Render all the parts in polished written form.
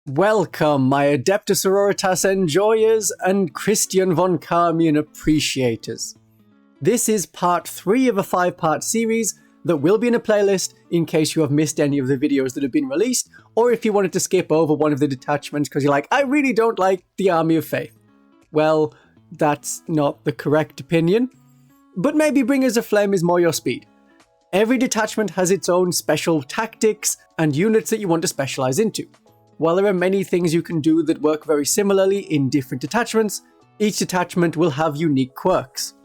Welcome, my Adepta Sororitas enjoyers and Christian von Carmian appreciators. This is part 3 of a 5-part series that will be in a playlist in case you have missed any of the videos that have been released, or if you wanted to skip over one of the detachments because you're like, I really don't like the Army of Faith. Well, that's not the correct opinion, but maybe Bringers of Flame is more your speed. Every detachment has its own special tactics and units that you want to specialize into. While there are many things you can do that work very similarly in different detachments, each detachment will have unique quirks.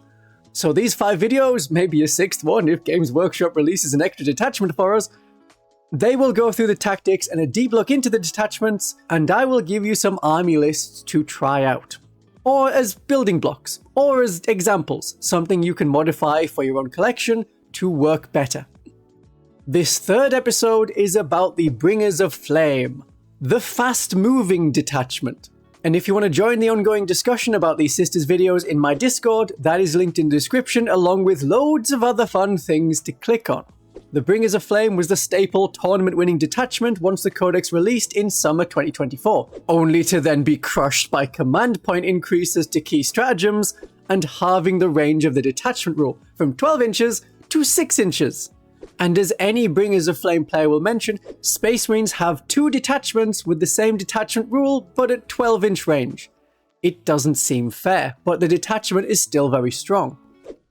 So these 5 videos, maybe a 6th one if Games Workshop releases an extra detachment for us, they will go through the tactics and a deep look into the detachments, and I will give you some army lists to try out. Or as building blocks, or as examples, something you can modify for your own collection to work better. This 3rd episode is about the Bringers of Flame, the fast-moving detachment. And if you want to join the ongoing discussion about these sisters videos in my Discord, that is linked in the description along with loads of other fun things to click on. The Bringers of Flame was the staple tournament-winning detachment once the Codex released in summer 2024, only to then be crushed by command point increases to key stratagems and halving the range of the detachment rule from 12 inches to 6 inches. And as any Bringers of Flame player will mention, Space Marines have 2 detachments with the same detachment rule, but at 12-inch range. It doesn't seem fair, but the detachment is still very strong.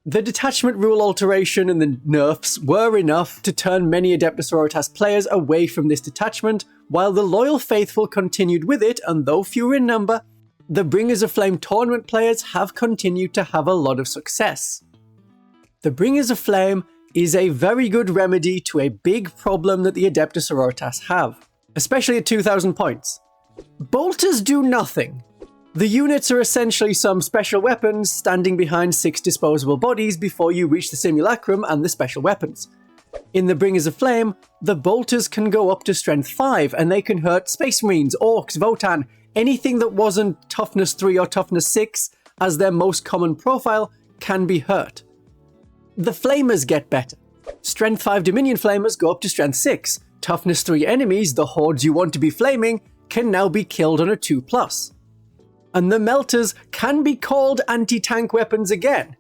The detachment rule alteration and the nerfs were enough to turn many Adepta Sororitas players away from this detachment, while the loyal faithful continued with it, and though fewer in number, the Bringers of Flame tournament players have continued to have a lot of success. The Bringers of Flame is a very good remedy to a big problem that the Adepta Sororitas have, especially at 2,000 points. Bolters do nothing. The units are essentially some special weapons standing behind 6 disposable bodies before you reach the simulacrum and the special weapons. In the Bringers of Flame, the bolters can go up to strength 5 and they can hurt Space Marines, Orcs, Votann, anything that wasn't toughness 3 or toughness 6 as their most common profile can be hurt. The Flamers get better. Strength 5 Dominion Flamers go up to Strength 6. Toughness 3 enemies, the hordes you want to be flaming, can now be killed on a 2+. And the Melters can be called anti-tank weapons again.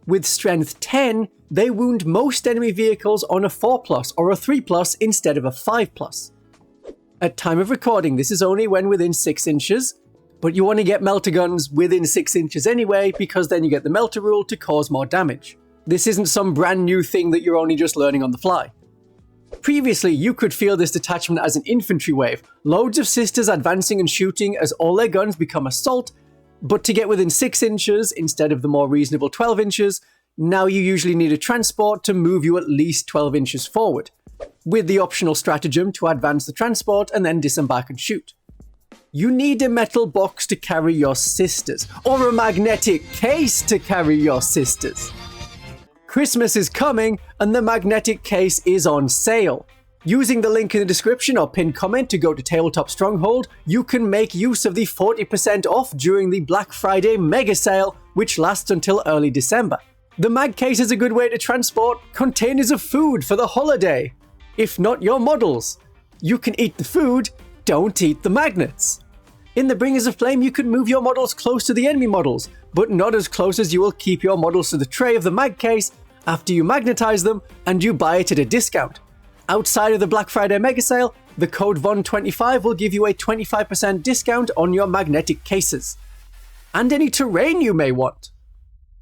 With Strength 10, they wound most enemy vehicles on a 4+ or a 3+ instead of a 5+. At time of recording, this is only when within 6 inches, but you want to get Melter guns within 6 inches anyway, because then you get the Melter rule to cause more damage. This isn't some brand new thing that you're only just learning on the fly. Previously, you could feel this detachment as an infantry wave, loads of sisters advancing and shooting as all their guns become assault, but to get within 6 inches instead of the more reasonable 12 inches, now you usually need a transport to move you at least 12 inches forward, with the optional stratagem to advance the transport and then disembark and shoot. You need a metal box to carry your sisters, or a magnetic case to carry your sisters. Christmas is coming, and the magnetic case is on sale. Using the link in the description or pinned comment to go to Tabletop Stronghold, you can make use of the 40% off during the Black Friday mega sale, which lasts until early December. The mag case is a good way to transport containers of food for the holiday. If not your models. You can eat the food, don't eat the magnets. In the Bringers of Flame, you can move your models close to the enemy models, but not as close as you will keep your models to the tray of the mag case after you magnetize them and you buy it at a discount. Outside of the Black Friday mega sale, the code VON25 will give you a 25% discount on your magnetic cases. And any terrain you may want.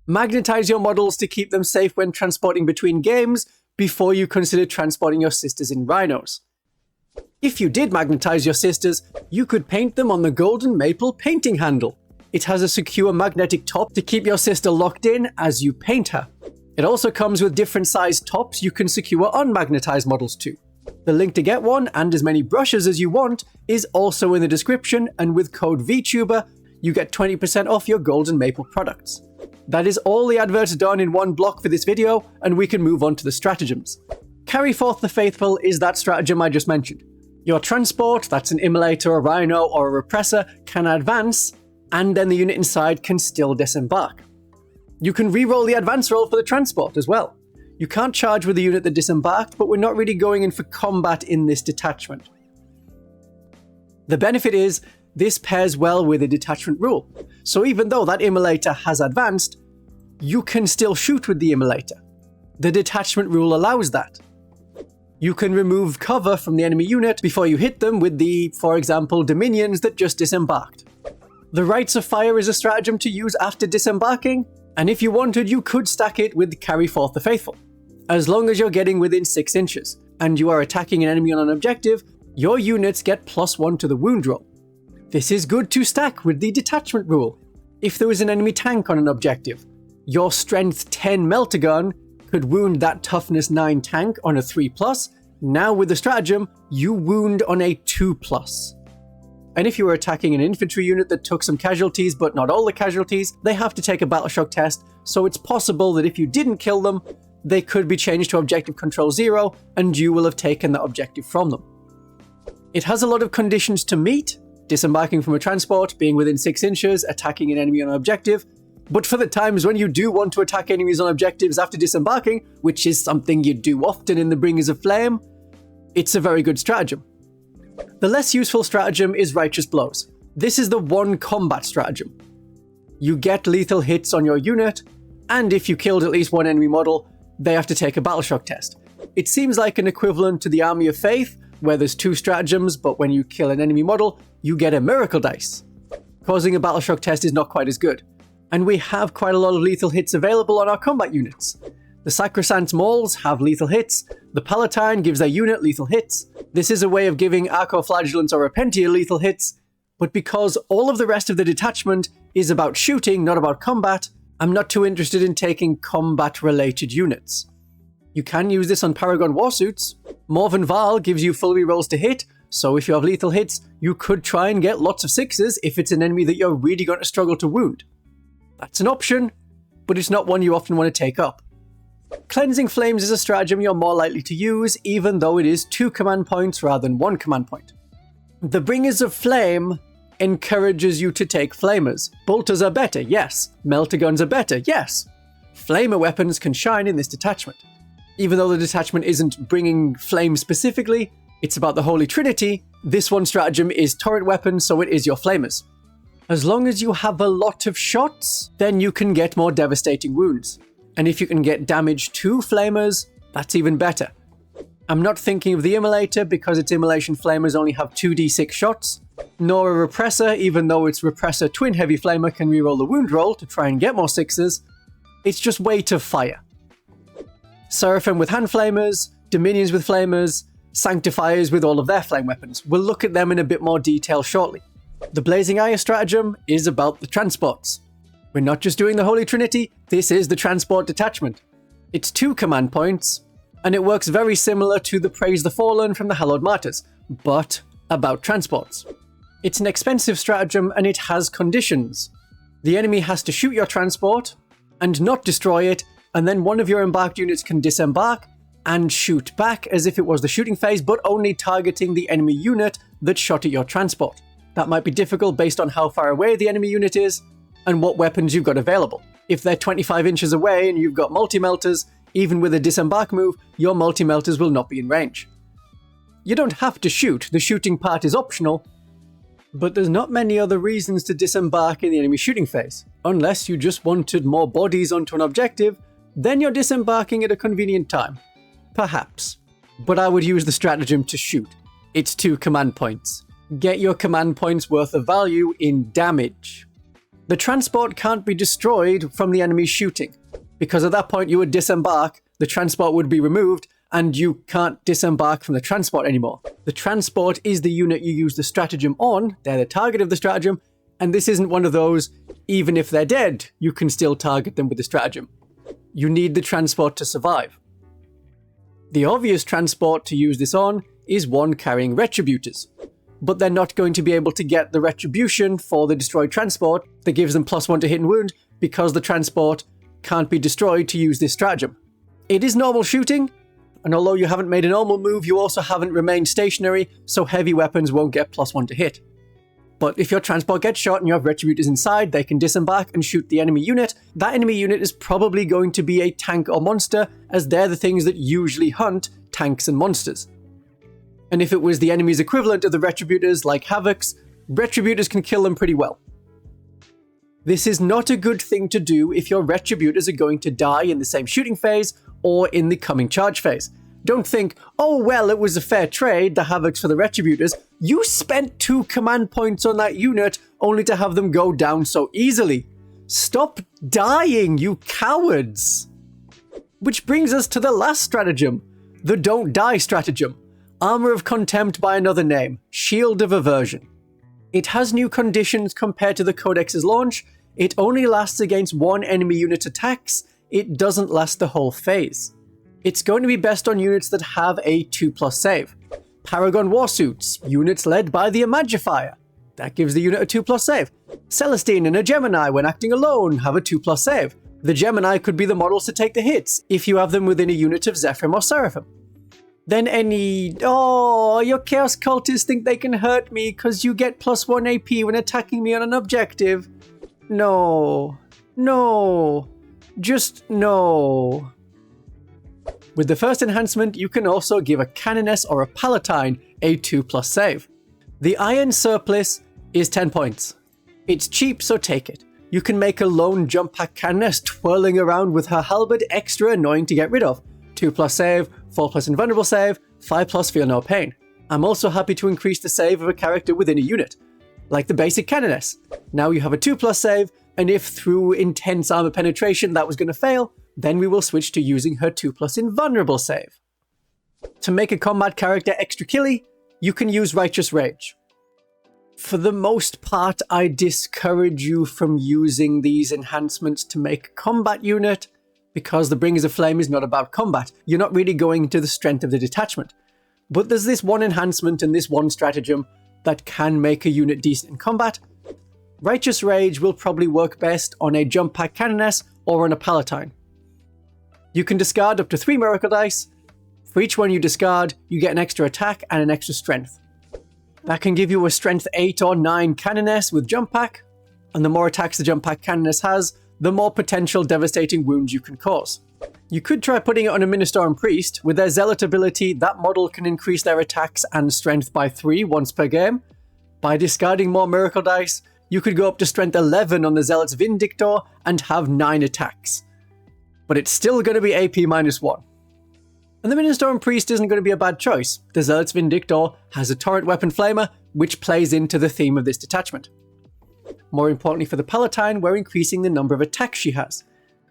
Magnetize your models to keep them safe when transporting between games before you consider transporting your sisters in rhinos. If you did magnetize your sisters, you could paint them on the golden maple painting handle. It has a secure magnetic top to keep your sister locked in as you paint her. It also comes with different sized tops you can secure unmagnetized models to. The link to get one and as many brushes as you want is also in the description, and with code Vtuber, you get 20% off your golden maple products. That is all the adverts done in one block for this video, and we can move on to the stratagems. Carry Forth the Faithful is that stratagem I just mentioned. Your transport, that's an immolator, a rhino, or a repressor, can advance, and then the unit inside can still disembark. You can re-roll the advance roll for the transport as well. You can't charge with the unit that disembarked, but we're not really going in for combat in this detachment. The benefit is, this pairs well with a detachment rule. So even though that immolator has advanced, you can still shoot with the immolator. The detachment rule allows that. You can remove cover from the enemy unit before you hit them with the, for example, Dominions that just disembarked. The Rites of Fire is a stratagem to use after disembarking, and if you wanted, you could stack it with Carry Forth the Faithful. As long as you're getting within 6 inches, and you are attacking an enemy on an objective, your units get +1 to the wound roll. This is good to stack with the detachment rule. If there was an enemy tank on an objective, your Strength 10 Meltagun could wound that Toughness 9 tank on a 3+, now with the stratagem, you wound on a 2+. And if you were attacking an infantry unit that took some casualties but not all the casualties, they have to take a battle shock test, so it's possible that if you didn't kill them, they could be changed to objective control 0 and you will have taken that objective from them. It has a lot of conditions to meet, disembarking from a transport, being within 6 inches, attacking an enemy on an objective, but for the times when you do want to attack enemies on objectives after disembarking, which is something you do often in the Bringers of Flame, it's a very good stratagem. The less useful stratagem is Righteous Blows. This is the one combat stratagem. You get lethal hits on your unit, and if you killed at least one enemy model, they have to take a battle shock test. It seems like an equivalent to the Army of Faith, where there's 2 stratagems, but when you kill an enemy model, you get a miracle dice. Causing a battle shock test is not quite as good. And we have quite a lot of lethal hits available on our combat units. The Sacrosanct Mauls have lethal hits, the Palatine gives their unit lethal hits. This is a way of giving Archoflagellants or Repentia lethal hits, but because all of the rest of the detachment is about shooting, not about combat, I'm not too interested in taking combat-related units. You can use this on Paragon Warsuits. Morven Val gives you full rerolls to hit, so if you have lethal hits, you could try and get lots of 6s if it's an enemy that you're really going to struggle to wound. That's an option, but it's not one you often want to take up. Cleansing Flames is a stratagem you're more likely to use, even though it is 2 command points rather than 1 command point. The Bringers of Flame encourages you to take Flamers. Bolters are better, yes. Meltaguns are better, yes. Flamer weapons can shine in this detachment. Even though the detachment isn't bringing flame specifically, it's about the Holy Trinity, this one stratagem is turret weapon, so it is your Flamers. As long as you have a lot of shots, then you can get more devastating wounds. And if you can get damage to Flamers, that's even better. I'm not thinking of the Immolator because its Immolation Flamers only have 2d6 shots, nor a Repressor, even though its Repressor Twin Heavy Flamer can reroll the wound roll to try and get more 6s. It's just weight of fire. Seraphim with hand flamers, Dominions with flamers, Sanctifiers with all of their flame weapons. We'll look at them in a bit more detail shortly. The Blazing Eye stratagem is about the transports. We're not just doing the Holy Trinity, this is the transport detachment. It's 2 command points, and it works very similar to the Praise the Fallen from the Hallowed Martyrs, but about transports. It's an expensive stratagem and it has conditions. The enemy has to shoot your transport and not destroy it, and then one of your embarked units can disembark and shoot back as if it was the shooting phase, but only targeting the enemy unit that shot at your transport. That might be difficult based on how far away the enemy unit is and what weapons you've got available. If they're 25 inches away and you've got multi-melters, even with a disembark move, your multi-melters will not be in range. You don't have to shoot, the shooting part is optional, but there's not many other reasons to disembark in the enemy shooting phase. Unless you just wanted more bodies onto an objective, then you're disembarking at a convenient time. Perhaps. But I would use the stratagem to shoot. It's 2 command points. Get your command points worth of value in damage. The transport can't be destroyed from the enemy shooting, because at that point you would disembark, the transport would be removed, and you can't disembark from the transport anymore. The transport is the unit you use the stratagem on, they're the target of the stratagem, and this isn't one of those, even if they're dead, you can still target them with the stratagem. You need the transport to survive. The obvious transport to use this on is one carrying Retributors, but they're not going to be able to get the Retribution for the destroyed transport that gives them +1 to hit and wound because the transport can't be destroyed to use this stratagem. It is normal shooting, and although you haven't made a normal move, you also haven't remained stationary, so heavy weapons won't get +1 to hit. But if your transport gets shot and you have Retributors inside, they can disembark and shoot the enemy unit. That enemy unit is probably going to be a tank or monster, as they're the things that usually hunt tanks and monsters. And if it was the enemy's equivalent of the Retributors like Havocs, Retributors can kill them pretty well. This is not a good thing to do if your Retributors are going to die in the same shooting phase or in the coming charge phase. Don't think, oh well, it was a fair trade, the Havocs for the Retributors. You spent 2 command points on that unit only to have them go down so easily. Stop dying, you cowards! Which brings us to the last stratagem, the Don't Die stratagem. Armor of Contempt by another name, Shield of Aversion. It has new conditions compared to the Codex's launch. It only lasts against 1 enemy unit attacks. It doesn't last the whole phase. It's going to be best on units that have a 2+ save. Paragon Warsuits, units led by the Imagifier. That gives the unit a 2+ save. Celestine and a Gemini, when acting alone, have a 2+ save. The Gemini could be the models to take the hits, if you have them within a unit of Zephyrim or Seraphim. Then your Chaos Cultists think they can hurt me because you get +1 AP when attacking me on an objective. No. Just no. With the first enhancement, you can also give a Canoness or a Palatine a 2+ save. The Iron Surplice is 10 points. It's cheap, so take it. You can make a lone jump pack Canoness twirling around with her halberd extra annoying to get rid of. 2+ save, 4+ invulnerable save, 5+ feel no pain. I'm also happy to increase the save of a character within a unit, like the basic Canoness. Now you have a 2+ save, and if through intense armor penetration that was going to fail, then we will switch to using her 2+ invulnerable save. To make a combat character extra killy, you can use Righteous Rage. For the most part, I discourage you from using these enhancements to make a combat unit, because the Bringers of Flame is not about combat. You're not really going into the strength of the detachment. But there's this one enhancement and this one stratagem that can make a unit decent in combat. Righteous Rage will probably work best on a jump pack Canoness or on a Palatine. You can discard up to 3 Miracle Dice. For each one you discard, you get an extra attack and an extra strength. That can give you a strength 8 or 9 Canoness with jump pack, and the more attacks the jump pack Canoness has, the more potential devastating wounds you can cause. You could try putting it on a Ministorum Priest. With their Zealot ability, that model can increase their attacks and strength by 3 once per game. By discarding more Miracle Dice, you could go up to strength 11 on the Zealot's Vindictor and have 9 attacks. But it's still going to be AP -1. And the Ministorum Priest isn't going to be a bad choice. The Zealot's Vindictor has a Torrent Weapon Flamer, which plays into the theme of this detachment. More importantly for the Palatine, we're increasing the number of attacks she has.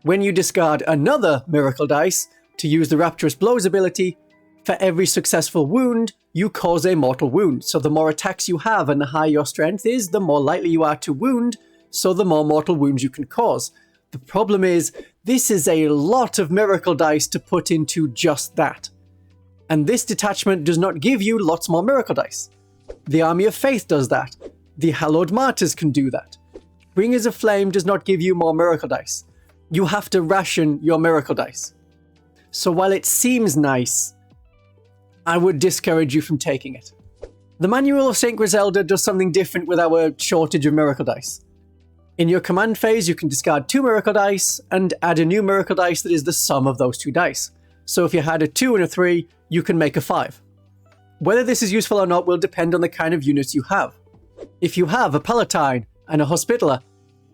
When you discard another Miracle Dice to use the Rapturous Blows ability, for every successful wound, you cause a mortal wound. So the more attacks you have and the higher your strength is, the more likely you are to wound, so the more mortal wounds you can cause. The problem is, this is a lot of Miracle Dice to put into just that. And this detachment does not give you lots more Miracle Dice. The Army of Faith does that. The Hallowed Martyrs can do that. Bringers of Flame does not give you more Miracle Dice. You have to ration your Miracle Dice. So while it seems nice, I would discourage you from taking it. The Manual of St. Griselda does something different with our shortage of Miracle Dice. In your command phase, you can discard 2 Miracle Dice and add a new Miracle Dice that is the sum of those 2 dice. So if you had a 2 and a 3, you can make a 5. Whether this is useful or not will depend on the kind of units you have. If you have a Palatine and a Hospitaller,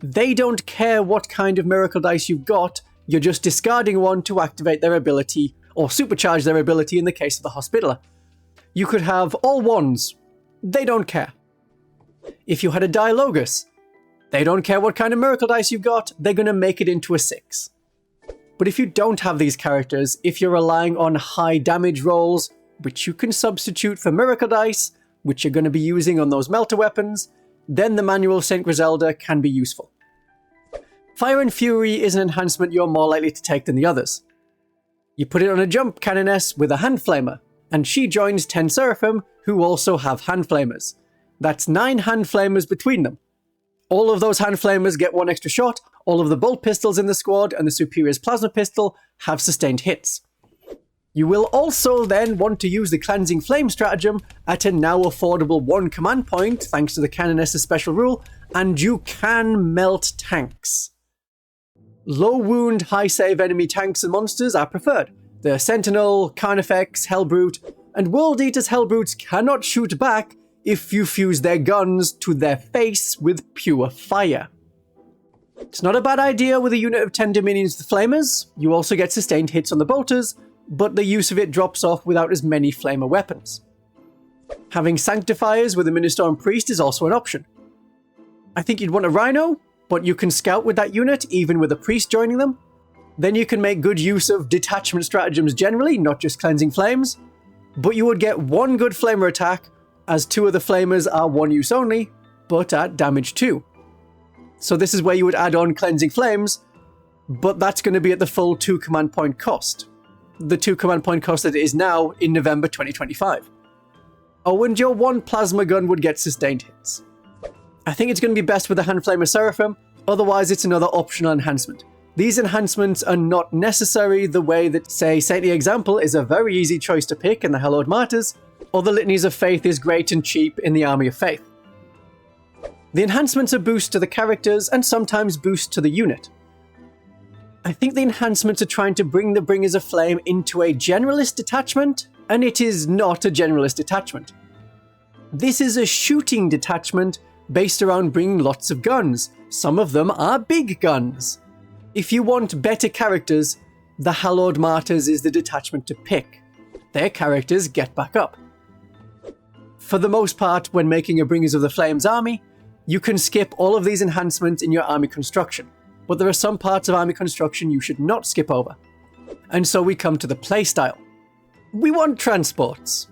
they don't care what kind of Miracle Dice you've got, you're just discarding one to activate their ability, or supercharge their ability in the case of the Hospitaller. You could have all 1s, they don't care. If you had a Dialogus, they don't care what kind of Miracle Dice you've got, they're going to make it into a 6. But if you don't have these characters, if you're relying on high damage rolls, which you can substitute for Miracle Dice, which you're going to be using on those Melter weapons, then the Manual of St. Griselda can be useful. Fire and Fury is an enhancement you're more likely to take than the others. You put it on a jump Canoness with a Hand Flamer, and she joins 10 Seraphim who also have Hand Flamers. That's 9 Hand Flamers between them. All of those Hand Flamers get 1 extra shot, all of the Bolt Pistols in the squad and the Superior's Plasma Pistol have sustained hits. You will also then want to use the Cleansing Flame stratagem at a now affordable 1 command point, thanks to the Canoness's special rule, and you can melt tanks. Low wound, high save enemy tanks and monsters are preferred. The Sentinel, Carnifex, Hellbrute, and World Eaters Hellbrutes cannot shoot back if you fuse their guns to their face with pure fire. It's not a bad idea with a unit of 10 Dominions with Flamers. You also get sustained hits on the bolters, but the use of it drops off without as many Flamer weapons. Having Sanctifiers with a Ministorum Priest is also an option. I think you'd want a Rhino, but you can scout with that unit even with a Priest joining them. Then you can make good use of Detachment Stratagems generally, not just Cleansing Flames, but you would get one good Flamer attack, as 2 of the Flamers are one use only, but at damage 2. So this is where you would add on Cleansing Flames, but that's going to be at the full 2 command point cost. The 2 command point cost that it is now in November 2025. Oh, and your 1 Plasma Gun would get sustained hits. I think it's going to be best with the Hand Flamer Seraphim, otherwise it's another optional enhancement. These enhancements are not necessary the way that, say, Saintly Example is a very easy choice to pick in the Hallowed Martyrs, or the Litanies of Faith is great and cheap in the Army of Faith. The enhancements are boosts to the characters and sometimes boosts to the unit. I think the enhancements are trying to bring the Bringers of Flame into a generalist detachment, and it is not a generalist detachment. This is a shooting detachment based around bringing lots of guns. Some of them are big guns. If you want better characters, the Hallowed Martyrs is the detachment to pick. Their characters get back up. For the most part, when making a Bringers of the Flames army, you can skip all of these enhancements in your army construction, but there are some parts of army construction you should not skip over. And so we come to the playstyle. We want transports.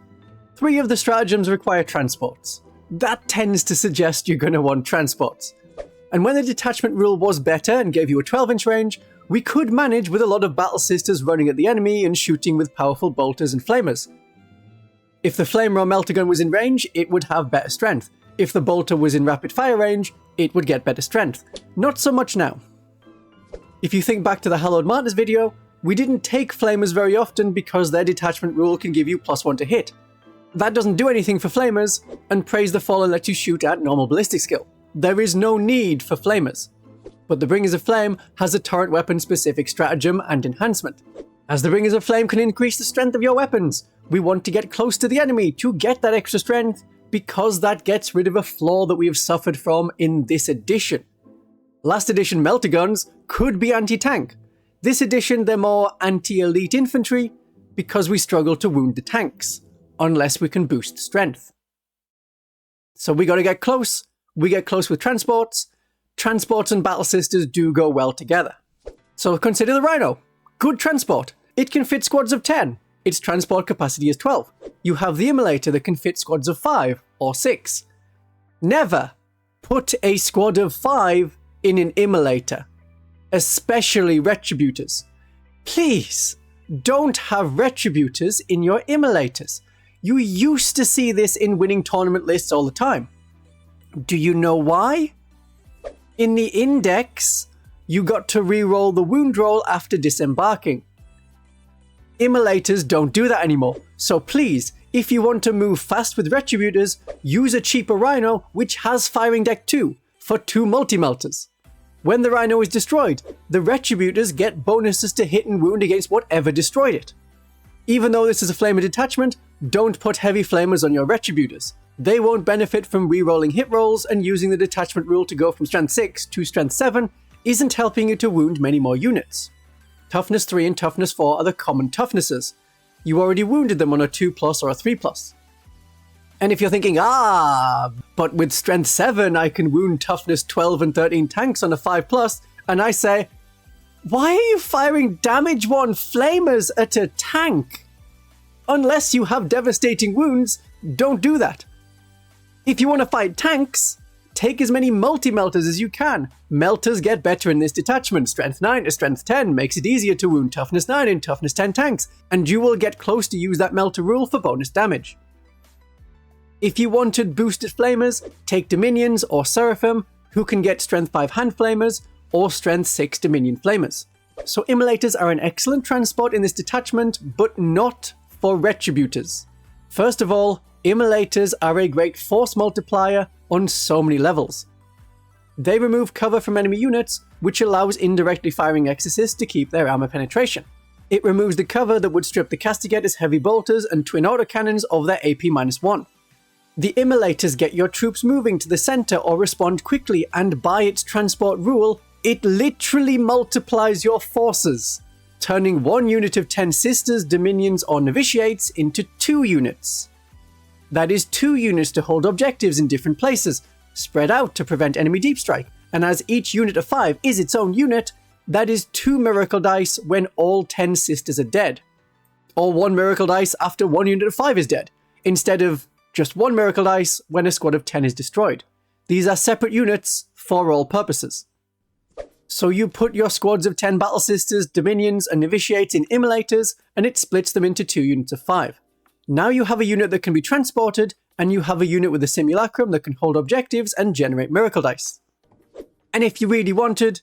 3 of the stratagems require transports. That tends to suggest you're going to want transports. And when the detachment rule was better and gave you a 12-inch range, we could manage with a lot of Battle Sisters running at the enemy and shooting with powerful bolters and flamers. If the flamer or melter gun was in range, it would have better strength. If the bolter was in rapid fire range, it would get better strength. Not so much now. If you think back to the Hallowed Martyrs video, we didn't take flamers very often because their detachment rule can give you +1 to hit. That doesn't do anything for flamers, and Praise the Fallen lets you shoot at normal ballistic skill. There is no need for flamers. But the Bringers of Flame has a torrent weapon specific stratagem and enhancement. As the Bringers of Flame can increase the strength of your weapons, we want to get close to the enemy to get that extra strength, because that gets rid of a flaw that we have suffered from in this edition. Last edition melter guns could be anti-tank. This edition they're more anti-elite infantry because we struggle to wound the tanks, unless we can boost strength. So we gotta get close. We get close with transports. Transports and Battle Sisters do go well together. So consider the Rhino. Good transport. It can fit squads of 10. Its transport capacity is 12. You have the Immolator that can fit squads of 5 or 6. Never put a squad of 5 in an Immolator, especially Retributors. Please don't have Retributors in your Immolators. You used to see this in winning tournament lists all the time. Do you know why? In the Index, you got to reroll the wound roll after disembarking. Immolators don't do that anymore, so please, if you want to move fast with Retributors, use a cheaper Rhino which has Firing Deck 2 for 2 multi-melters. When the Rhino is destroyed, the Retributors get bonuses to hit and wound against whatever destroyed it. Even though this is a Flamer detachment, don't put heavy Flamers on your Retributors. They won't benefit from re-rolling hit rolls, and using the detachment rule to go from strength 6 to strength 7 isn't helping you to wound many more units. Toughness 3 and Toughness 4 are the common toughnesses. You already wounded them on a 2+ or a 3+. And if you're thinking, but with strength 7 I can wound toughness 12 and 13 tanks on a 5+, and I say, why are you firing damage 1 flamers at a tank? Unless you have devastating wounds, don't do that. If you want to fight tanks, take as many multi-melters as you can. Melters get better in this detachment. Strength 9 to strength 10 makes it easier to wound toughness 9 and toughness 10 tanks, and you will get close to use that melter rule for bonus damage. If you wanted boosted flamers, take Dominions or Seraphim, who can get strength 5 hand flamers or strength 6 Dominion flamers. So Immolators are an excellent transport in this detachment, but not for Retributors. First of all, Immolators are a great force multiplier on so many levels. They remove cover from enemy units, which allows indirectly firing Exorcists to keep their armor penetration. It removes the cover that would strip the castigators, heavy bolters, and twin autocannons of their AP -1. The immolators get your troops moving to the center or respond quickly, and by its transport rule, it literally multiplies your forces, turning one unit of 10 sisters, dominions, or novitiates into 2 units. That is 2 units to hold objectives in different places, spread out to prevent enemy deep strike, and as each unit of 5 is its own unit, that is 2 miracle dice when all 10 sisters are dead. Or 1 miracle dice after 1 unit of 5 is dead, instead of just 1 miracle dice when a squad of 10 is destroyed. These are separate units for all purposes. So you put your squads of 10 battle sisters, dominions, and novitiates in immolators, and it splits them into 2 units of 5. Now you have a unit that can be transported, and you have a unit with a simulacrum that can hold objectives and generate miracle dice. And if you really wanted,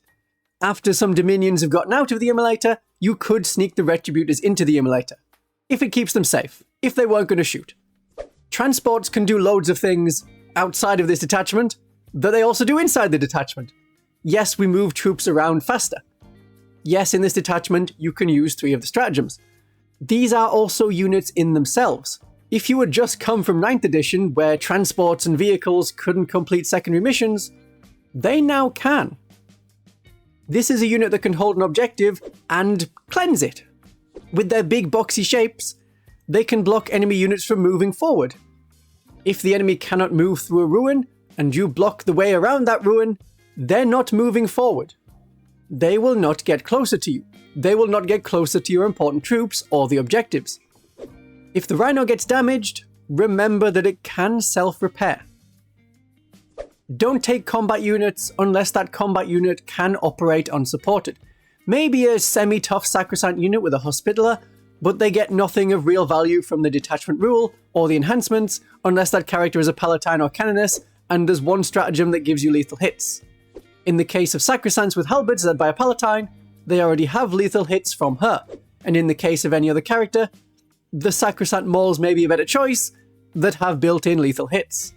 after some dominions have gotten out of the immolator, you could sneak the retributors into the immolator, if it keeps them safe, if they weren't going to shoot. Transports can do loads of things outside of this detachment that they also do inside the detachment. Yes, we move troops around faster. Yes, in this detachment, you can use 3 of the stratagems. These are also units in themselves. If you had just come from 9th edition, where transports and vehicles couldn't complete secondary missions, they now can. This is a unit that can hold an objective and cleanse it. With their big boxy shapes, they can block enemy units from moving forward. If the enemy cannot move through a ruin, and you block the way around that ruin, they're not moving forward. They will not get closer to you. They will not get closer to your important troops or the objectives. If the Rhino gets damaged, remember that it can self-repair. Don't take combat units unless that combat unit can operate unsupported. Maybe a semi-tough Sacrosanct unit with a Hospitaller, but they get nothing of real value from the Detachment rule or the Enhancements unless that character is a Palatine or Canoness and there's 1 stratagem that gives you lethal hits. In the case of Sacrosancts with Halberds led by a Palatine, they already have lethal hits from her, and in the case of any other character, the Sacrosanct Mauls may be a better choice that have built-in lethal hits.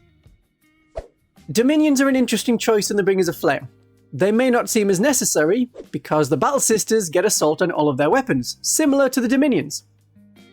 Dominions are an interesting choice in the Bringers of Flame. They may not seem as necessary, because the Battle Sisters get assault on all of their weapons, similar to the Dominions.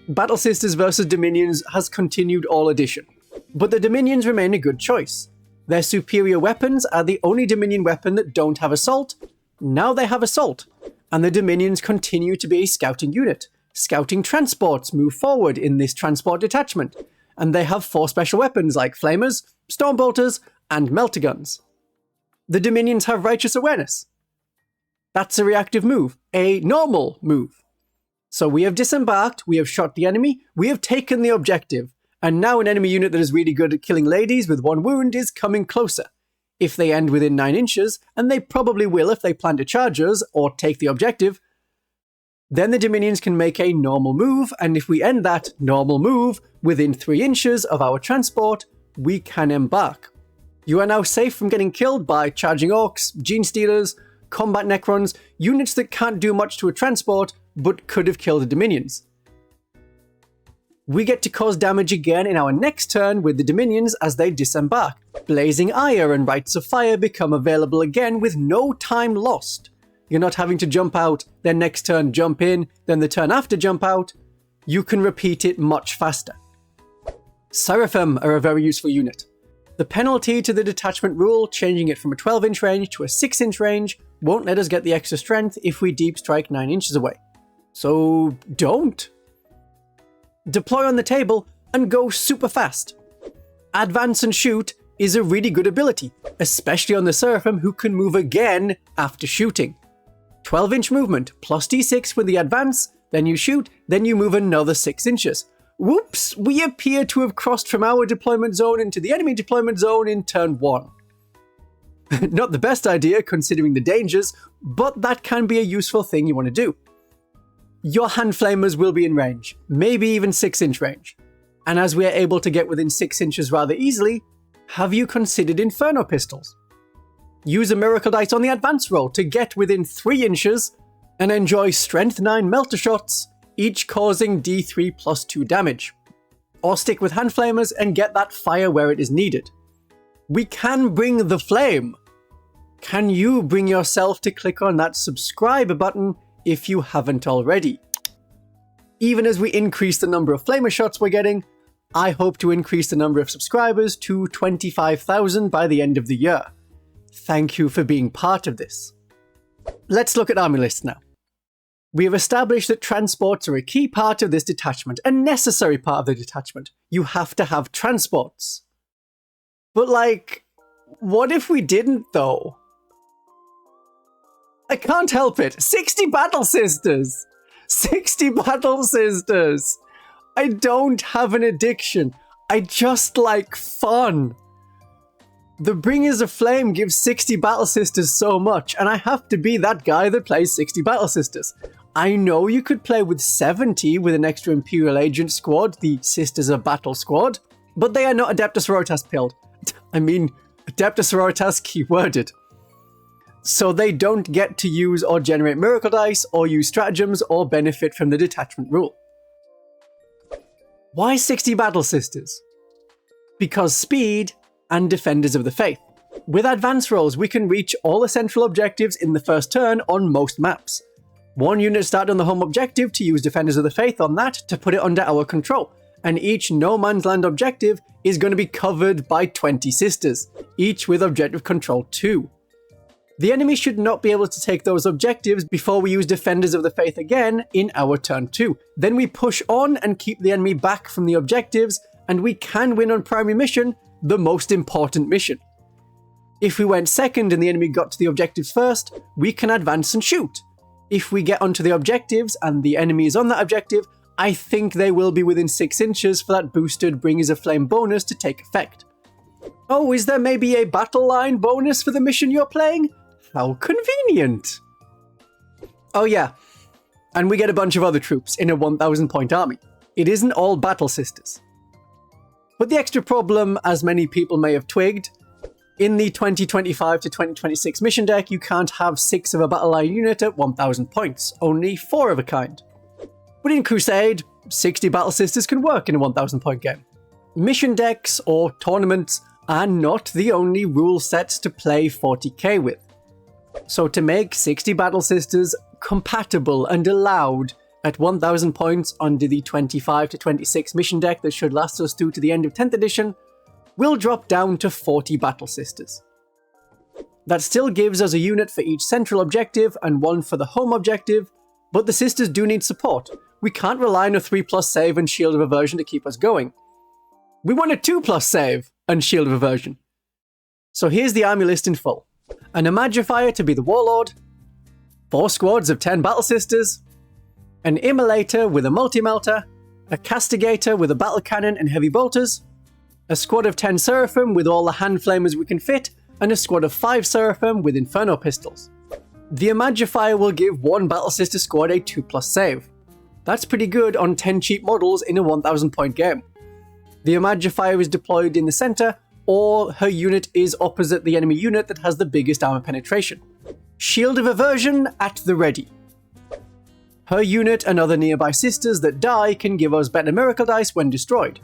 Battle Sisters versus Dominions has continued all edition, but the Dominions remain a good choice. Their superior weapons are the only Dominion weapon that don't have assault. Now they have assault, and the Dominions continue to be a scouting unit. Scouting transports move forward in this transport detachment, and they have 4 special weapons like Flamers, Stormbolters, and Melter Guns. The Dominions have Righteous Awareness. That's a reactive move, a normal move. So we have disembarked, we have shot the enemy, we have taken the objective, and now an enemy unit that is really good at killing ladies with 1 wound is coming closer. If they end within 9 inches, and they probably will if they plan to charge us or take the objective, then the Dominions can make a normal move, and if we end that normal move within 3 inches of our transport, we can embark. You are now safe from getting killed by charging orcs, gene stealers, combat necrons, units that can't do much to a transport, but could have killed the Dominions. We get to cause damage again in our next turn with the Dominions as they disembark. Blazing Ire and Rites of Fire become available again with no time lost. You're not having to jump out, then next turn jump in, then the turn after jump out. You can repeat it much faster. Seraphim are a very useful unit. The penalty to the detachment rule, changing it from a 12-inch range to a 6-inch range, won't let us get the extra strength if we deep strike 9 inches away. So don't. Deploy on the table and go super fast. Advance and shoot is a really good ability, especially on the Seraphim who can move again after shooting. 12-inch movement, plus d6 with the advance, then you shoot, then you move another 6 inches. Whoops, we appear to have crossed from our deployment zone into the enemy deployment zone in turn 1. Not the best idea considering the dangers, but that can be a useful thing you want to do. Your hand flamers will be in range, maybe even 6-inch range. And as we are able to get within 6 inches rather easily, have you considered Inferno Pistols? Use a Miracle Dice on the advance roll to get within 3 inches and enjoy Strength 9 Melter Shots, each causing d3 plus 2 damage. Or stick with hand flamers and get that fire where it is needed. We can bring the flame. Can you bring yourself to click on that subscribe button if you haven't already? Even as we increase the number of flamer shots we're getting, I hope to increase the number of subscribers to 25,000 by the end of the year. Thank you for being part of this. Let's look at army lists now. We have established that transports are a key part of this detachment, a necessary part of the detachment. You have to have transports. But like, what if we didn't though? I can't help it. 60 battle sisters! 60 battle sisters! I don't have an addiction. I just like fun. The Bringers of Flame gives 60 battle sisters so much, and I have to be that guy that plays 60 battle sisters. I know you could play with 70 with an extra Imperial Agent squad, the Sisters of Battle squad, but they are not Adepta Sororitas pilled. I mean, Adepta Sororitas keyworded. So they don't get to use or generate Miracle Dice, or use Stratagems, or benefit from the Detachment rule. Why 60 Battle Sisters? Because speed and Defenders of the Faith. With advance rolls, we can reach all the central objectives in the first turn on most maps. One unit started on the home objective to use Defenders of the Faith on that to put it under our control, and each no man's land objective is going to be covered by 20 sisters, each with objective control 2. The enemy should not be able to take those objectives before we use Defenders of the Faith again in our turn 2. Then we push on and keep the enemy back from the objectives, and we can win on primary mission, the most important mission. If we went second and the enemy got to the objectives first, we can advance and shoot. If we get onto the objectives and the enemy is on that objective, I think they will be within 6 inches for that boosted Bringers of Flame bonus to take effect. Oh, is there maybe a battle line bonus for the mission you're playing? How convenient! Oh yeah, and we get a bunch of other troops in a 1,000 point army. It isn't all battle sisters. But the extra problem, as many people may have twigged, in the 2025 to 2026 mission deck, you can't have 6 of a battle line unit at 1,000 points, only 4 of a kind. But in Crusade, 60 battle sisters can work in a 1,000 point game. Mission decks, or tournaments, are not the only rule sets to play 40k with. So to make 60 battle sisters compatible and allowed at 1,000 points under the 25 to 26 mission deck that should last us through to the end of 10th edition, we'll drop down to 40 battle sisters. That still gives us a unit for each central objective and one for the home objective, but the sisters do need support. We can't rely on a 3+ save and Shield of Aversion to keep us going. We want a 2+ save and Shield of Aversion. So here's the army list in full. An Imagifier to be the Warlord, 4 squads of 10 Battle Sisters, an Immolator with a Multi-Melter, a Castigator with a Battle Cannon and Heavy Bolters, a squad of 10 Seraphim with all the hand flamers we can fit, and a squad of 5 Seraphim with Inferno Pistols. The Imagifier will give one Battle Sister squad a 2+ save. That's pretty good on 10 cheap models in a 1,000 point game. The Imagifier is deployed in the center, or her unit is opposite the enemy unit that has the biggest armor penetration. Shield of Aversion at the ready. Her unit and other nearby sisters that die can give us better Miracle Dice when destroyed.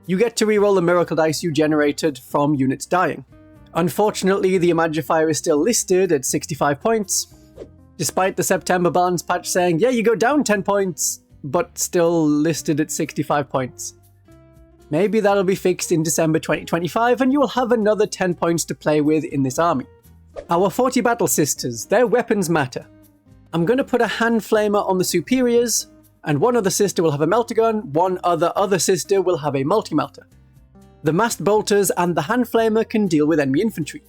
You get to reroll the Miracle Dice you generated from units dying. Unfortunately, the Imagifier is still listed at 65 points, despite the September balance patch saying, yeah, you go down 10 points, but still listed at 65 points. Maybe that'll be fixed in December 2025 and you will have another 10 points to play with in this army. Our 40 Battle Sisters, their weapons matter. I'm going to put a Hand Flamer on the Superiors, and one other sister will have a Melter Gun, one other sister will have a Multi-Melter. The Massed Bolters and the Hand Flamer can deal with enemy infantry.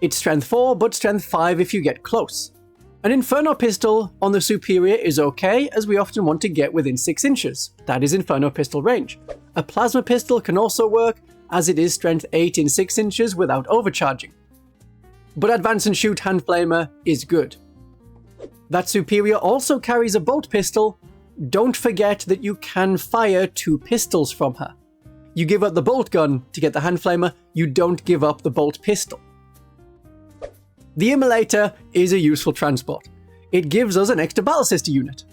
It's Strength 4, but Strength 5 if you get close. An Inferno Pistol on the Superior is okay, as we often want to get within 6 inches. That is Inferno Pistol range. A Plasma Pistol can also work, as it is Strength 8 in 6 inches without overcharging. But Advance and Shoot Hand Flamer is good. That Superior also carries a Bolt Pistol. Don't forget that you can fire 2 pistols from her. You give up the Bolt Gun to get the Hand Flamer, you don't give up the Bolt Pistol. The Immolator is a useful transport. It gives us an extra Battle Sister unit.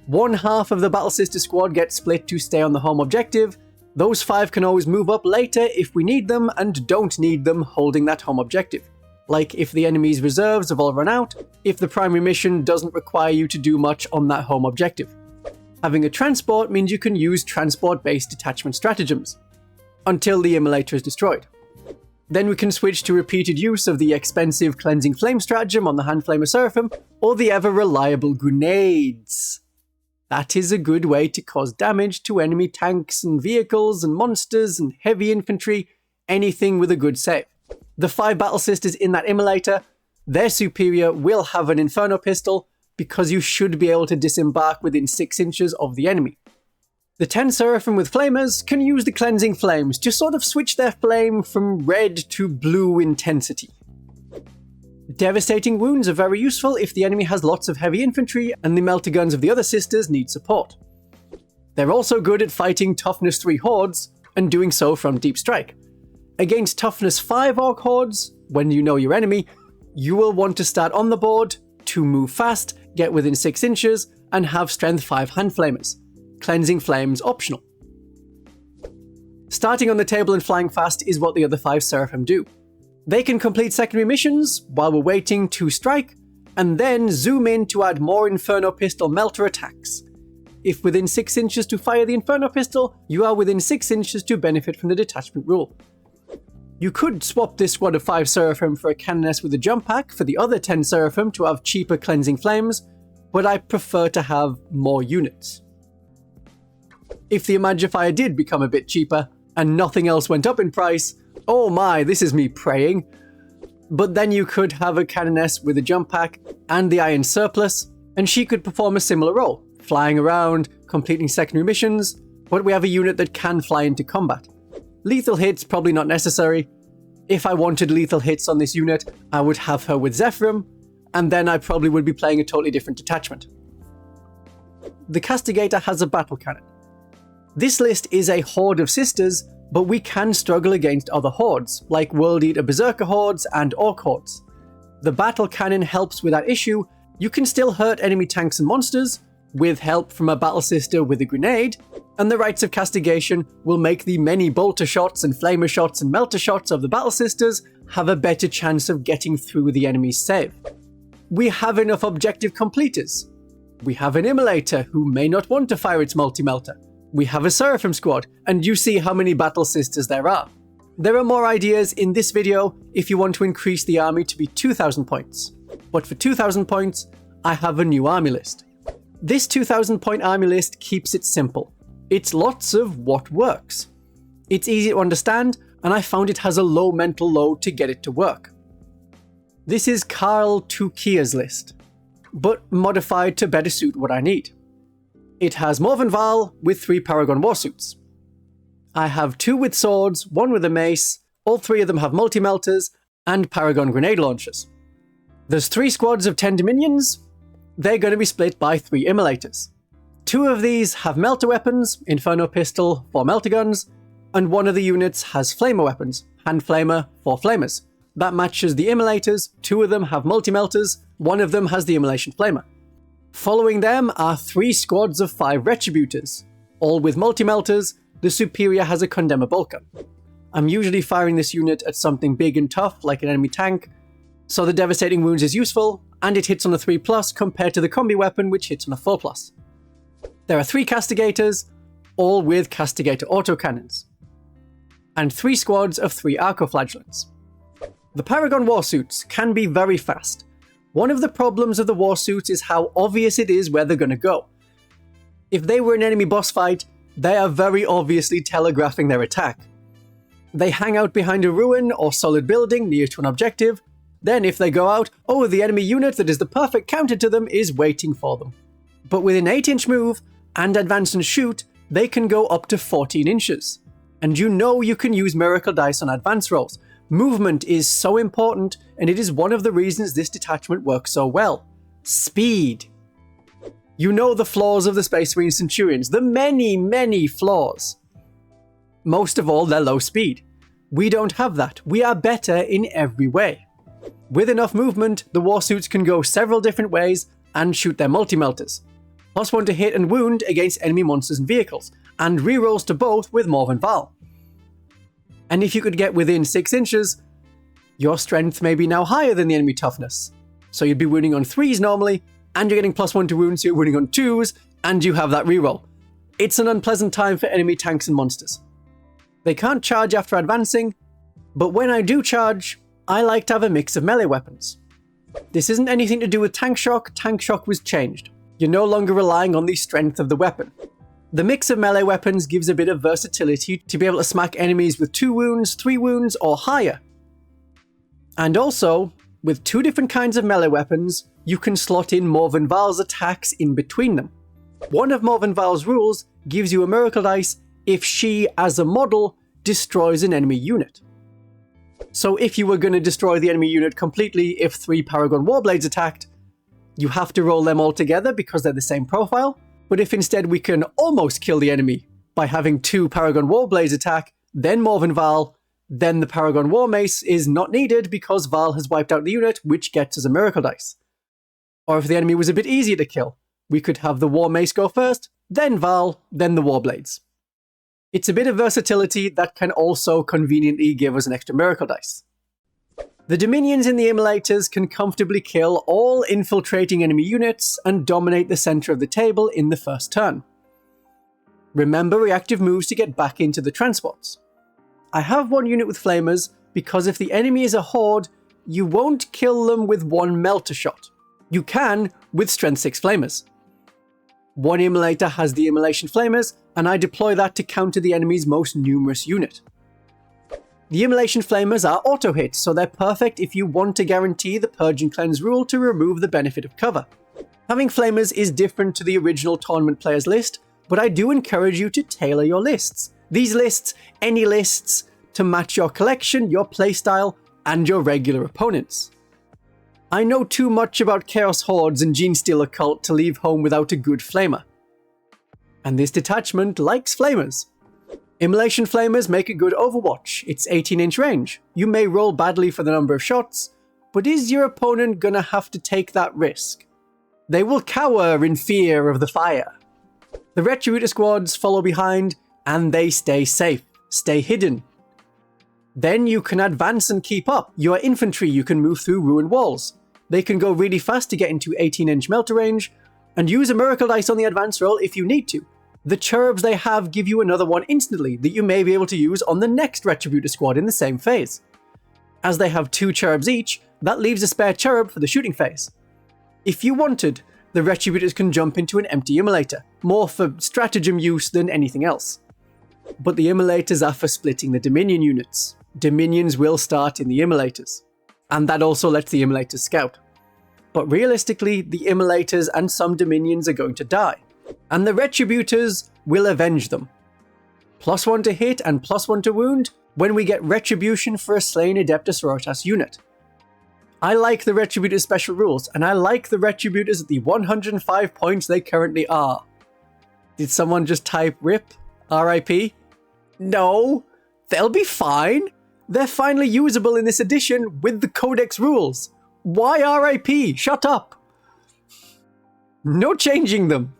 One half of the Battle Sister squad gets split to stay on the home objective. Those 5 can always move up later if we need them and don't need them holding that home objective. Like if the enemy's reserves have all run out, if the primary mission doesn't require you to do much on that home objective. Having a transport means you can use transport-based detachment stratagems, until the immolator is destroyed. Then we can switch to repeated use of the expensive Cleansing Flame stratagem on the Handflamer Seraphim, or the ever-reliable grenades. That is a good way to cause damage to enemy tanks and vehicles and monsters and heavy infantry, anything with a good save. The 5 Battle Sisters in that immolator, their superior will have an Inferno Pistol, because you should be able to disembark within 6 inches of the enemy. The 10 Seraphim with Flamers can use the Cleansing Flames to sort of switch their flame from red to blue intensity. Devastating Wounds are very useful if the enemy has lots of heavy infantry and the melter guns of the other sisters need support. They're also good at fighting Toughness 3 hordes, and doing so from Deep Strike. Against Toughness 5 Orc hordes, when you know your enemy, you will want to start on the board to move fast, get within 6 inches, and have Strength 5 Handflamers. Cleansing Flames optional. Starting on the table and flying fast is what the other 5 Seraphim do. They can complete secondary missions while we're waiting to strike, and then zoom in to add more Inferno Pistol melter attacks. If within 6 inches to fire the Inferno Pistol, you are within 6 inches to benefit from the detachment rule. You could swap this squad of 5 Seraphim for a Canoness with a jump pack for the other 10 Seraphim to have cheaper Cleansing Flames, but I prefer to have more units. If the Imagifier did become a bit cheaper, and nothing else went up in price, oh my, this is me praying. But then you could have a Canoness with a jump pack and the Iron Surplus, and she could perform a similar role, flying around, completing secondary missions, but we have a unit that can fly into combat. Lethal hits probably not necessary. If I wanted lethal hits on this unit, I would have her with Zephyrim, and then I probably would be playing a totally different detachment. The Castigator has a battle cannon. This list is a horde of sisters, but we can struggle against other hordes, like World Eater Berserker hordes and Orc hordes. The battle cannon helps with that issue. You can still hurt enemy tanks and monsters, with help from a battle sister with a grenade, and the Rites of Castigation will make the many bolter shots and flamer shots and melter shots of the battle sisters have a better chance of getting through the enemy's save. We have enough objective completers. We have an immolator who may not want to fire its multi-melter. We have a Seraphim squad, and you see how many battle sisters there are. There are more ideas in this video if you want to increase the army to be 2,000 points. But for 2,000 points, I have a new army list. This 2,000 point army list keeps it simple. It's lots of what works. It's easy to understand, and I found it has a low mental load to get it to work. This is Karl Tukia's list, but modified to better suit what I need. It has Morven Val with 3 Paragon Warsuits. I have 2 with swords, 1 with a mace, all 3 of them have multi-melters, and Paragon Grenade Launchers. There's 3 squads of 10 Dominions. They're going to be split by 3 Immolators. 2 of these have Melter Weapons, Inferno Pistol, 4 Melter Guns, and 1 of the units has Flamer Weapons, Hand Flamer, 4 Flamers. That matches the Immolators. 2 of them have Multi-Melters, 1 of them has the Immolation Flamer. Following them are 3 squads of 5 Retributors. All with multi-melters, the superior has a Condemner bolt gun. I'm usually firing this unit at something big and tough like an enemy tank, so the Devastating Wounds is useful, and it hits on a 3+ compared to the combi weapon which hits on a 4+. There are 3 Castigators, all with Castigator autocannons, and 3 squads of 3 Arcoflagellants. The Paragon Warsuits can be very fast. One of the problems of the Warsuits is how obvious it is where they're going to go. If they were an enemy boss fight, they are very obviously telegraphing their attack. They hang out behind a ruin or solid building near to an objective, then if they go out, oh, the enemy unit that is the perfect counter to them is waiting for them. But with an 8-inch move and advance and shoot, they can go up to 14 inches. And you know you can use Miracle Dice on advance rolls. Movement is so important, and it is one of the reasons this detachment works so well. Speed. You know the flaws of the Space Marine Centurions, the many flaws. Most of all, their low speed. We don't have that. We are better in every way. With enough movement, the Warsuits can go several different ways and shoot their multi-melters. +1 to hit and wound against enemy monsters and vehicles, and rerolls to both with Morven Val. And if you could get within 6 inches, your strength may be now higher than the enemy toughness. So you'd be wounding on 3s normally, and you're getting +1 to wounds, so you're wounding on 2s, and you have that reroll. It's an unpleasant time for enemy tanks and monsters. They can't charge after advancing, but when I do charge, I like to have a mix of melee weapons. This isn't anything to do with tank shock was changed. You're no longer relying on the strength of the weapon. The mix of melee weapons gives a bit of versatility to be able to smack enemies with 2 wounds, 3 wounds, or higher. And also, with 2 different kinds of melee weapons, you can slot in Morven Val's attacks in between them. One of Morven Val's rules gives you a miracle dice if she, as a model, destroys an enemy unit. So if you were going to destroy the enemy unit completely if 3 Paragon Warblades attacked, you have to roll them all together because they're the same profile. But if instead we can almost kill the enemy by having 2 Paragon Warblades attack, then Morven Val, then the Paragon War Mace is not needed because Val has wiped out the unit, which gets us a miracle dice. Or if the enemy was a bit easier to kill, we could have the War Mace go first, then Val, then the Warblades. It's a bit of versatility that can also conveniently give us an extra miracle dice. The Dominions in the Immolators can comfortably kill all infiltrating enemy units and dominate the center of the table in the first turn. Remember reactive moves to get back into the transports. I have 1 unit with Flamers because if the enemy is a horde, you won't kill them with 1 Melter shot. You can with Strength 6 Flamers. 1 Immolator has the Immolation Flamers, and I deploy that to counter the enemy's most numerous unit. The Immolation Flamers are auto-hit, so they're perfect if you want to guarantee the Purge and Cleanse rule to remove the benefit of cover. Having Flamers is different to the original tournament players list, but I do encourage you to tailor your lists. These lists, any lists, to match your collection, your playstyle, and your regular opponents. I know too much about Chaos Hordes and Genestealer Occult to leave home without a good Flamer. And this detachment likes Flamers. Immolation Flamers make a good Overwatch. It's 18-inch range. You may roll badly for the number of shots, but is your opponent gonna have to take that risk? They will cower in fear of the fire. The Retributor squads follow behind, and they stay safe, stay hidden. Then you can advance and keep up. Your infantry you can move through ruined walls. They can go really fast to get into 18-inch melter range, and use a miracle dice on the advance roll if you need to. The cherubs they have give you another one instantly that you may be able to use on the next Retributor squad in the same phase. As they have 2 cherubs each, that leaves a spare cherub for the shooting phase. If you wanted, the Retributors can jump into an empty Immolator, more for stratagem use than anything else. But the Immolators are for splitting the Dominion units. Dominions will start in the Immolators, and that also lets the Immolators scout. But realistically, the Immolators and some Dominions are going to die, and the Retributors will avenge them. +1 to hit and +1 to wound when we get Retribution for a slain Adepta Sororitas unit. I like the Retributors special rules, and I like the Retributors at the 105 points they currently are. Did someone just type RIP? RIP? No, they'll be fine. They're finally usable in this edition with the Codex rules. Why RIP? Shut up. No changing them.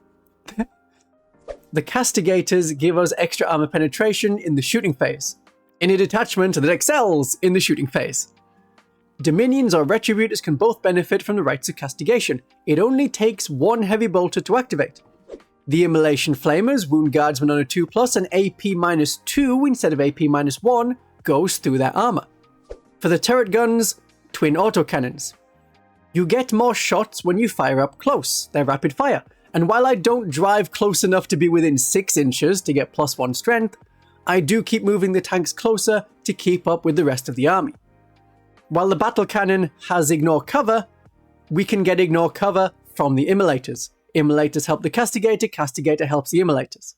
The Castigators give us extra armor penetration in the shooting phase, in a detachment that excels in the shooting phase. Dominions or Retributors can both benefit from the rites of castigation. It only takes 1 heavy bolter to activate. The Immolation Flamers, Wound Guardsmen on a 2+, and AP -2 instead of AP -1 goes through their armor. For the turret guns, twin autocannons. You get more shots when you fire up close, they're rapid fire, and while I don't drive close enough to be within 6 inches to get +1 strength, I do keep moving the tanks closer to keep up with the rest of the army. While the battle cannon has ignore cover, we can get ignore cover from the Immolators. Immolators help the Castigator, Castigator helps the Immolators.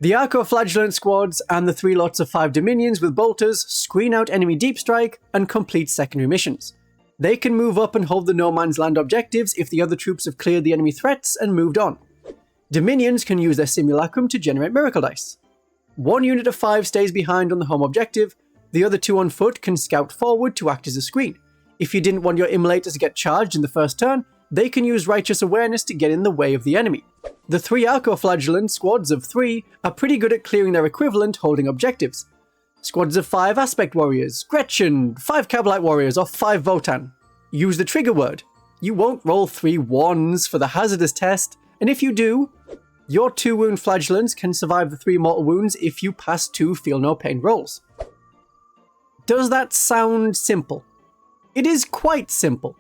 The Arco-Flagellant squads and the 3 lots of 5 Dominions with bolters screen out enemy deep strike and complete secondary missions. They can move up and hold the no man's land objectives if the other troops have cleared the enemy threats and moved on. Dominions can use their simulacrum to generate miracle dice. 1 unit of 5 stays behind on the home objective, the other 2 on foot can scout forward to act as a screen. If you didn't want your Immolators to get charged in the first turn, they can use Righteous Awareness to get in the way of the enemy. The 3 Arco-Flagellant squads of 3 are pretty good at clearing their equivalent holding objectives. Squads of 5 Aspect Warriors, Gretchen, 5 Cabalite Warriors, or 5 Votan. Use the trigger word. You won't roll 3 1s for the hazardous test, And if you do, your 2 wound flagellants can survive the 3 mortal wounds if you pass 2 feel no pain rolls. Does that sound simple? It is quite simple.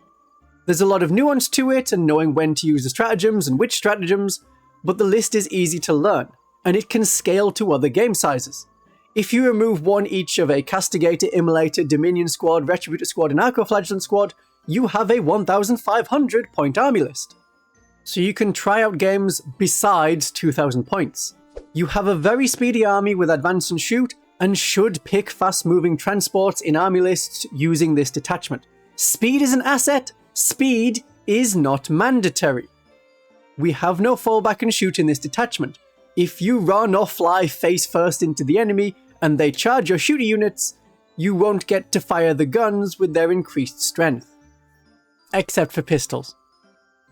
There's a lot of nuance to it and knowing when to use the stratagems and which stratagems, but the list is easy to learn, and it can scale to other game sizes. If you remove 1 each of a Castigator, Immolator, Dominion Squad, Retributor Squad, and Arco-Flagellant Squad, you have a 1,500 point army list. So you can try out games besides 2,000 points. You have a very speedy army with Advance and Shoot, and should pick fast-moving transports in army lists using this detachment. Speed is an asset, speed is not mandatory. We have no fallback and shoot in this detachment. If you run or fly face first into the enemy and they charge your shooter units, you won't get to fire the guns with their increased strength. Except for pistols.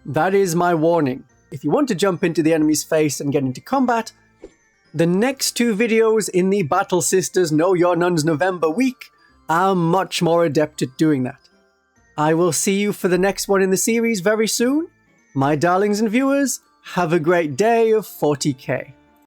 That is my warning. If you want to jump into the enemy's face and get into combat, the next 2 videos in the Battle Sisters Know Your Nuns November week are much more adept at doing that. I will see you for the next one in the series very soon. My darlings and viewers, have a great day of 40k.